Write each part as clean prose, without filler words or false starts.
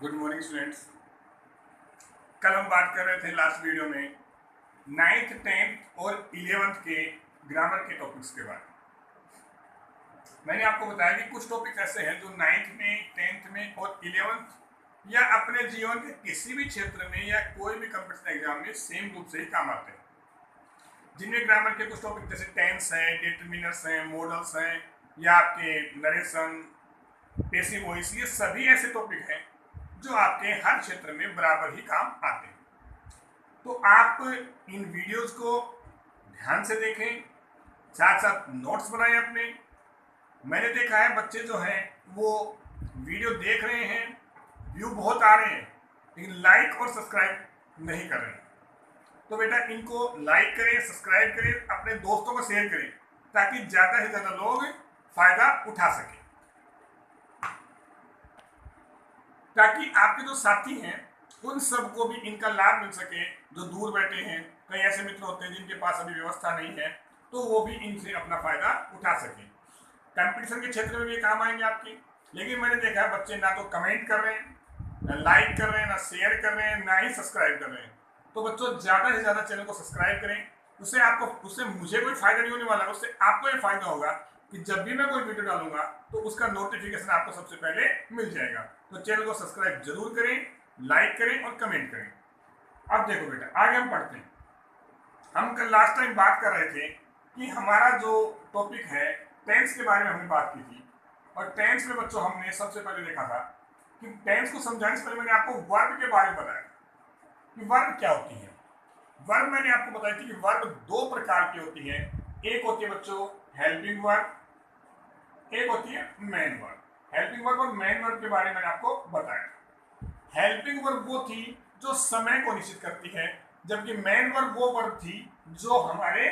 Good morning students. कल हम बात कर रहे थे लास्ट वीडियो में नाइन्थ टेंथ और 11th के ग्रामर के टॉपिक्स के बारे में। मैंने आपको बताया कि कुछ टॉपिक्स ऐसे हैं जो नाइन्थ में, टेंथ में और 11th या अपने जीवन के किसी भी क्षेत्र में या कोई भी कंपटीशन एग्जाम में सेम रूप से ही काम आते हैं। जिनमें ग्रामर के कुछ टॉपिक जैसे टेंस हैं, डिटरमिनर्स हैं, मॉडल्स हैं या आपके नरेशन, पेसिव वॉइस, ये सभी ऐसे टॉपिक हैं जो आपके हर क्षेत्र में बराबर ही काम आते हैं। तो आप इन वीडियोस को ध्यान से देखें, साथ साथ नोट्स बनाएं अपने। मैंने देखा है बच्चे जो हैं वो वीडियो देख रहे हैं, व्यू बहुत आ रहे हैं, लेकिन लाइक और सब्सक्राइब नहीं कर रहे हैं। तो बेटा इनको लाइक करें, सब्सक्राइब करें, अपने दोस्तों को शेयर करें ताकि ज़्यादा से ज़्यादा लोग फायदा उठा सकें, ताकि आपके जो साथी हैं उन सबको भी इनका लाभ मिल सके। जो दूर बैठे हैं, कई ऐसे मित्र होते हैं जिनके पास अभी व्यवस्था नहीं है, तो वो भी इनसे अपना फायदा उठा सके। कंपटीशन के क्षेत्र में भी काम आएंगे आपके। लेकिन मैंने देखा है बच्चे ना तो कमेंट कर रहे हैं, ना लाइक कर रहे हैं, ना शेयर कर रहे हैं, ना ही सब्सक्राइब कर रहे हैं। तो बच्चों ज़्यादा से ज़्यादा चैनल को सब्सक्राइब करें। उससे मुझे कोई फायदा नहीं होने वाला, उससे आपको ये फायदा होगा कि जब भी मैं कोई वीडियो डालूंगा तो उसका नोटिफिकेशन आपको सबसे पहले मिल जाएगा। तो चैनल को सब्सक्राइब जरूर करें, लाइक करें और कमेंट करें। अब देखो बेटा, आगे हम पढ़ते हैं। हम कल लास्ट टाइम बात कर रहे थे कि हमारा जो टॉपिक है टेंस के बारे में हमने बात की थी। और टेंस में बच्चों हमने सबसे पहले देखा था कि टेंस को समझाने से पहले मैंने आपको वर्ब के बारे में बताया कि वर्ब क्या होती है। वर्ब मैंने आपको बताई थी कि वर्ब दो प्रकार की होती है। एक होती है बच्चों हेल्पिंग वर्ब, एक होती है मेन वर्ब। हेल्पिंग वर्ब और मेन वर्ब के बारे में मैंने आपको बताया। हेल्पिंग वर्ब वो थी जो समय को निश्चित करती है, जबकि मेन वर्ब वो वर्ब थी जो हमारे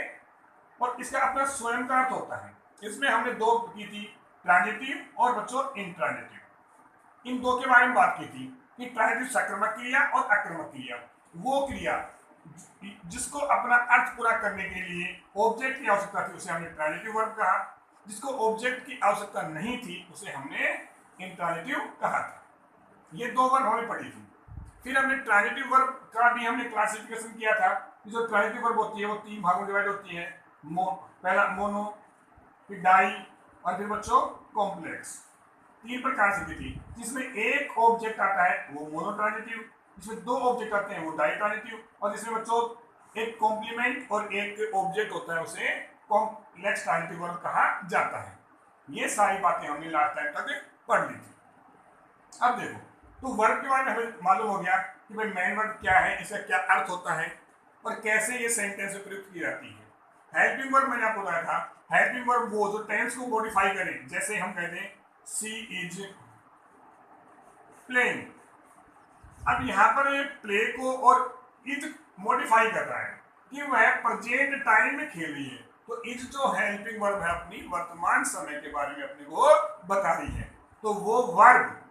और इसका अपना स्वयं का अर्थ होता है। इसमें हमने दो की थी, ट्रांजिटिव और बच्चों इंट्रांजिटिव। इन दो के बारे में बात की थी कि ट्रांजिटिव सक्रमक क्रिया और आक्रमक क्रिया, वो क्रिया जिसको अपना अर्थ पूरा करने के लिए ऑब्जेक्ट की आवश्यकता थी उसे हमने ट्रांजिटिव वर्ब कहा। जिसको ऑब्जेक्ट की आवश्यकता नहीं थी उसे हमने इंट्रांजिटिव कहा था। ये दो वर्ब हमने पढ़ी थी। फिर हमने ट्रांजिटिव वर्ब का भी हमने क्लासिफिकेशन किया था। जो ट्रांजिटिव वर्ब होती है वो तीन भागों में डिवाइड होती है। पहला मोनो, फिर डाई और फिर बच्चों कॉम्प्लेक्स। तीन प्रकार से की थी। जिसमें एक ऑब्जेक्ट आता है वो मोनो ट्रांजिटिव, जिसमें दो ऑब्जेक्ट आते हैं वो डाई ट्रांजिटिव, और जिसमें बच्चों एक कॉम्प्लीमेंट और एक ऑब्जेक्ट होता है उसे कॉम्प्लेक्स ट्रांजिटिव वर्ब कहा जाता है। ये सारी बातें हमने लास्ट टाइम तक पढ़ ली थी। अब देखो, तो वर्ब के बारे में हमें मालूम हो गया कि भाई मेन वर्ब क्या है, इसका क्या अर्थ होता है और कैसे ये सेंटेंस में प्रयुक्त की जाती है। हेल्पिंग वर्ब मैंने आपको बताया था, हेल्पिंग वर्ब वो जो टेंस को मॉडिफाई करें। जैसे हम कहते हैं सी इज प्लेइंग। अब यहाँ पर प्ले को और इज मॉडिफाई कर रहा है कि वह प्रेजेंट टाइम में खेल रही है। तो इज जो हेल्पिंग वर्ब है अपनी वर्तमान समय के बारे में अपने को बता रही है। तो वो वर्ब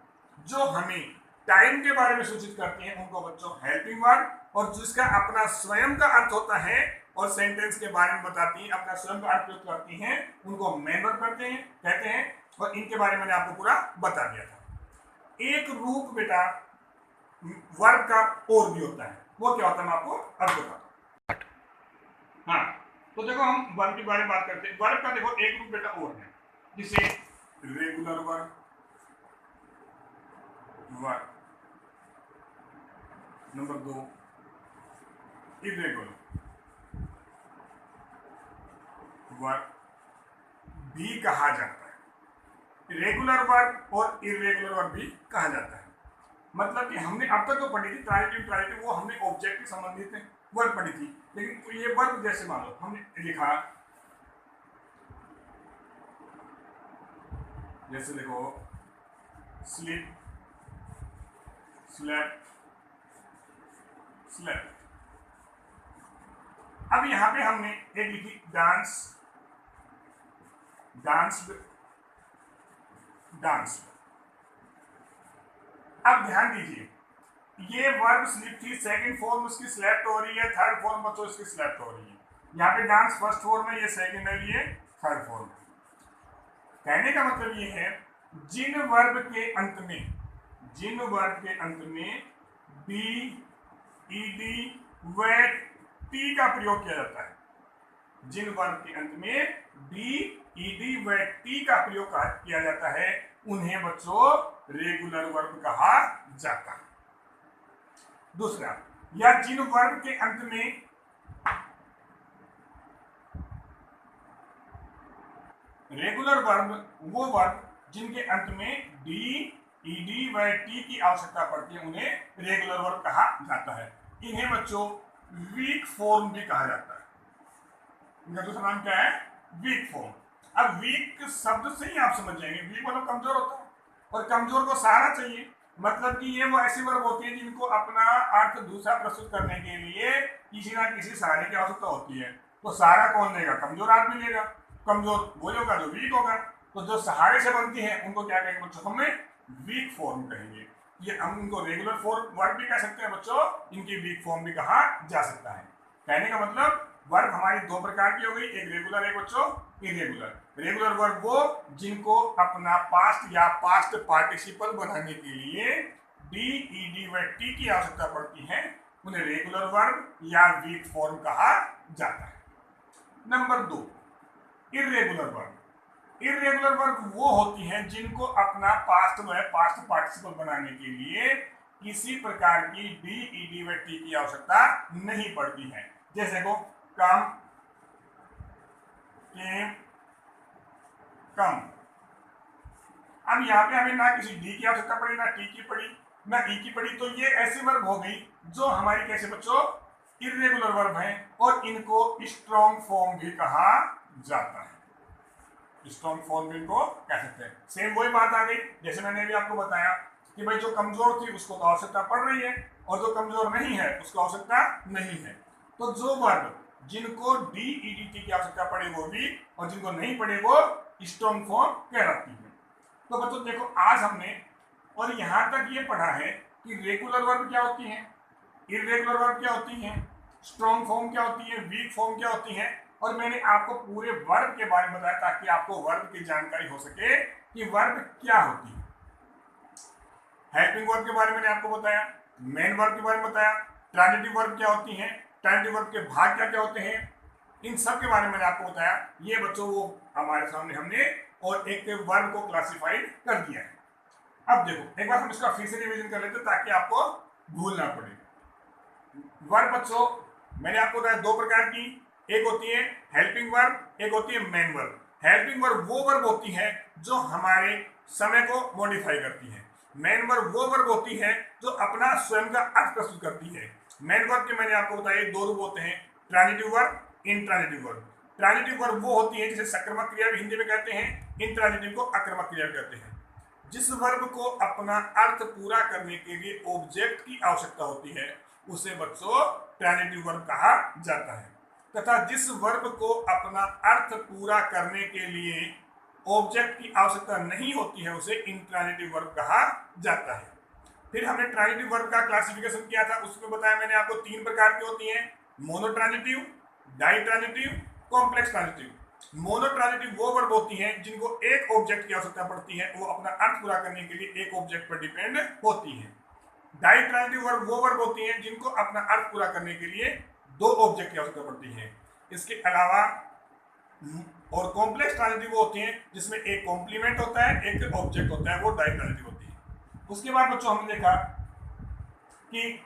जो हमें टाइम के बारे में सूचित करती हैं उनको बच्चों हेल्पिंग वर्ब, और जिसका अपना स्वयं का अर्थ होता है और सेंटेंस के बारे में बताती हैं, अपना स्वयं का अर्थ प्रयुक्त करती हैं, उनको मेन वर्ब कहते हैं। और इनके बारे में मैंने आपको पूरा बता दिया था। एक रूप बेटा वर्ब का और भी होता है, वो क्या होता है मैं आपको अब बताता हूँ। हाँ, तो देखो हम वर्ब के बारे में बात करते हैं। वर्ब का देखो एक रूप बेटा और है, जिसे regular verb, verb number 2 irregular verb भी कहा जाता है। रेगुलर वर्ब और इरेगुलर वर्ब भी कहा जाता है। मतलब कि हमने अब तक तो पढ़ी थी ट्रांजिटिव, वो हमने ऑब्जेक्ट से संबंधित वर्ब पढ़ी थी। लेकिन ये वर्ब जैसे मान लो हमने लिखा, जैसे देखो स्लीप, स्लेप्ट, स्लेप्ट। अब यहां पे हमने एक लिखी डांस, डांस्ड, डांस्ड। अब ध्यान दीजिए, ये वर्ब स्लीप थी, सेकंड फॉर्म उसकी स्लेप्ट हो रही है, थर्ड फॉर्म बच्चों इसकी स्लेप्ट हो रही है। यहाँ पे डांस फर्स्ट फॉर्म है, ये सेकंड है, ये थर्ड फॉर्म है। कहने का मतलब ये है जिन वर्ब के अंत में जिन वर्ब के अंत में डी, ईडी व टी का प्रयोग किया जाता है, जिन वर्ब के अंत में डी, ईडी व टी का प्रयोग किया जाता है उन्हें बच्चों रेगुलर वर्ब कहा जाता है। दूसरा, या जिन वर्ब के अंत में रेगुलर वर्ब वो वर्ब जिनके अंत में डी, ईडी व टी की आवश्यकता पड़ती है उन्हें रेगुलर वर्ब कहा जाता है। इन्हें बच्चों वीक फॉर्म भी कहा जाता है। इनका दूसरा नाम क्या है? Weak form. अब वीक शब्द से ही आप समझ जाएंगे, वीक मतलब कमजोर होता है, और कमजोर को सहारा चाहिए, मतलब कि ये वो ऐसी वर्ब होती है जिनको अपना अर्थ दूसरा प्रस्तुत करने के लिए किसी ना किसी सहारे की आवश्यकता होती है। तो सहारा कौन लेगा? कमजोर आदमी लेगा। कमजोर वो होगा जो वीक होगा। तो जो सहारे से बनती है उनको क्या कहेंगे बच्चों? हमें वीक फॉर्म कहेंगे। ये हम इनको रेगुलर फॉर्म वर्ब भी कह सकते हैं बच्चों, इनकी वीक फॉर्म भी कहा जा सकता है। कहने का मतलब वर्ब हमारी दो प्रकार की हो गई, एक रेगुलर, एक बच्चों इरेगुलर। रेगुलर वर्ब वो जिनको अपना पास्ट या पास्ट पार्टिसिपल बनाने के लिए डी, ईडी व टी की आवश्यकता पड़ती है, उन्हें रेगुलर वर्ब या वीक फॉर्म कहा जाता है। Number 2, irregular verb. Irregular verb वो होती हैं जिनको अपना पास्ट व पास्ट पार्टिसिपल बनाने के लिए किसी प्रकार की डी, ईडी व टी की आवश्यकता नहीं पड़ती है। जैसे को कम, केम, कम। अब यहाँ पे हमें ना किसी डी की आवश्यकता पड़ी, ना टी की पड़ी, ना ई की पड़ी, तो ये ऐसी वर्ब हो गई जो हमारी कैसे बच्चों? इरेगुलर वर्ब है, और इनको स्ट्रॉन्ग फॉर्म भी कहा जाता है। स्ट्रॉन्ग फॉर्म भी इनको कह सकते हैं। सेम वही बात आ गई जैसे मैंने अभी आपको बताया कि भाई जो कमजोर थी उसको तो आवश्यकता पड़ रही है, और जो कमजोर नहीं है उसको आवश्यकता नहीं है। तो जो वर्ब जिनको डी, ईडी, टी की आवश्यकता पड़े वो भी, और जिनको नहीं पड़े वो स्ट्रॉन्ग फॉर्म कहलाती है। तो बच्चों देखो, आज हमने और यहां तक ये पढ़ा है कि रेगुलर वर्ब क्या होती है, इरेगुलर वर्ब क्या होती है, स्ट्रॉन्ग फॉर्म क्या होती है, वीक फॉर्म क्या होती है, और मैंने आपको पूरे वर्ब के बारे में बताया ताकि आपको वर्ब की जानकारी हो सके कि वर्ब क्या होती है। हेल्पिंग वर्ब के बारे में मैंने आपको बताया, मेन वर्ब के बारे में बताया, ट्रांजिटिव वर्ब क्या होती है, ट्रांजिटिव वर्ब के भाग क्या क्या होते हैं, इन सब के बारे में मैंने आपको बताया। ये बच्चों वो हमारे सामने हमने और एक वर्ब को क्लासिफाइड कर दिया है। अब देखो एक बार हम इसका फिर से रिवीजन कर लेते हैं ताकि आपको भूल ना पड़े। वर्ब बच्चों मैंने आपको बताया दो प्रकार की, एक होती है हेल्पिंग वर्ब, एक होती है मेन वर्ब। हेल्पिंग वर्ब वो वर्ब होती है जो हमारे समय को मॉडिफाई करती है। मेन वर्ब वो वर्ब होती है जो अपना स्वयं का अर्थ प्रस्तुत करती है। मेन वर्ब के मैंने आपको बताया दो रूप होते हैं, transitive verb, intransitive verb. Transitive verb वो होती है जिसे सक्रिय क्रिया भी हिंदी में कहते हैं, इंट्रांजिटिव को अक्रमक क्रिया भी कहते हैं। जिस वर्ब को अपना अर्थ पूरा करने के लिए ऑब्जेक्ट की आवश्यकता होती है उसे बच्चों ट्रांजिटिव वर्ब कहा जाता है, तथा जिस वर्ब को अपना अर्थ पूरा करने के लिए ऑब्जेक्ट की आवश्यकता नहीं होती है उसे इंट्रांजिटिव वर्ब कहा जाता है। फिर हमने ट्रांजिटिव वर्ब का क्लासिफिकेशन किया था, उसमें बताया मैंने आपको तीन प्रकार की होती हैं, मोनोट्रांजिटिव, डाइट्रांजिटिव, कॉम्प्लेक्स ट्रांजिटिव। मोनोट्रांजिटिव वो वर्ब होती हैं जिनको एक ऑब्जेक्ट की आवश्यकता पड़ती है, वो अपना अर्थ पूरा करने के लिए एक ऑब्जेक्ट पर डिपेंड होती है। डाइट्रांजिटिव वर्ब वो वर्ब होती हैं जिनको अपना अर्थ पूरा करने के लिए दो ऑब्जेक्ट की आवश्यकता पड़ती है। इसके अलावा और कॉम्प्लेक्स ट्रांजिटिव वो होती हैं जिसमें एक कॉम्प्लीमेंट होता है, एक ऑब्जेक्ट होता है, वो डाइट्रांजिटिव होती है। उसके बाद बच्चों हमने देखा कि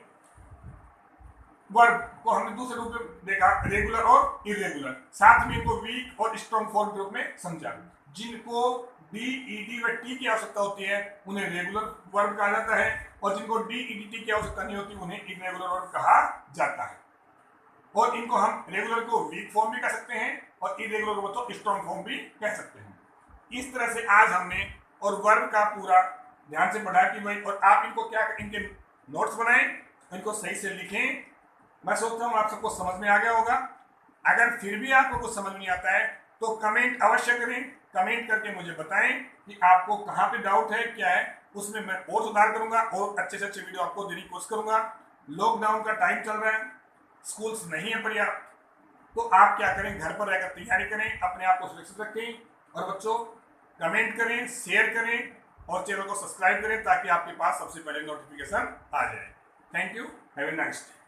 वर्ब को हमने दूसरे रूप में देखा, रेगुलर और इरेगुलर, साथ में इनको वीक और स्ट्रॉन्ग फॉर्म के रूप में समझा। जिनको डी, ईडी व टी की आवश्यकता होती है उन्हें रेगुलर वर्ब कहा जाता है, और जिनको डी, ईडी, टी की आवश्यकता नहीं होती उन्हें इरेगुलर वर्ब कहा जाता है। और इनको हम रेगुलर को वीक फॉर्म भी कह सकते हैं और इरेगुलर को स्ट्रॉन्ग फॉर्म भी कह सकते हैं। इस तरह से आज हमने और वर्ब का पूरा ध्यान से पढ़ा कि भाई, और आप इनको क्या इनके नोट्स बनाएं, इनको सही से लिखें। मैं सोचता हूँ आप सबको समझ में आ गया होगा। अगर फिर भी आपको कुछ समझ नहीं आता है तो कमेंट अवश्य करें, कमेंट करके मुझे बताएं कि आपको कहाँ पे डाउट है, क्या है, उसमें मैं और सुधार करूंगा और अच्छे से अच्छे वीडियो आपको देने की कोशिश करूंगा। लॉकडाउन का टाइम चल रहा है, स्कूल्स नहीं है पर्याप्त, तो आप क्या करें, घर पर रहकर तैयारी करें, अपने आप को सुरक्षित रखें, और बच्चों कमेंट करें, शेयर करें और चैनल को सब्सक्राइब करें ताकि आपके पास सबसे पहले नोटिफिकेशन आ जाए। Thank you, have a nice day.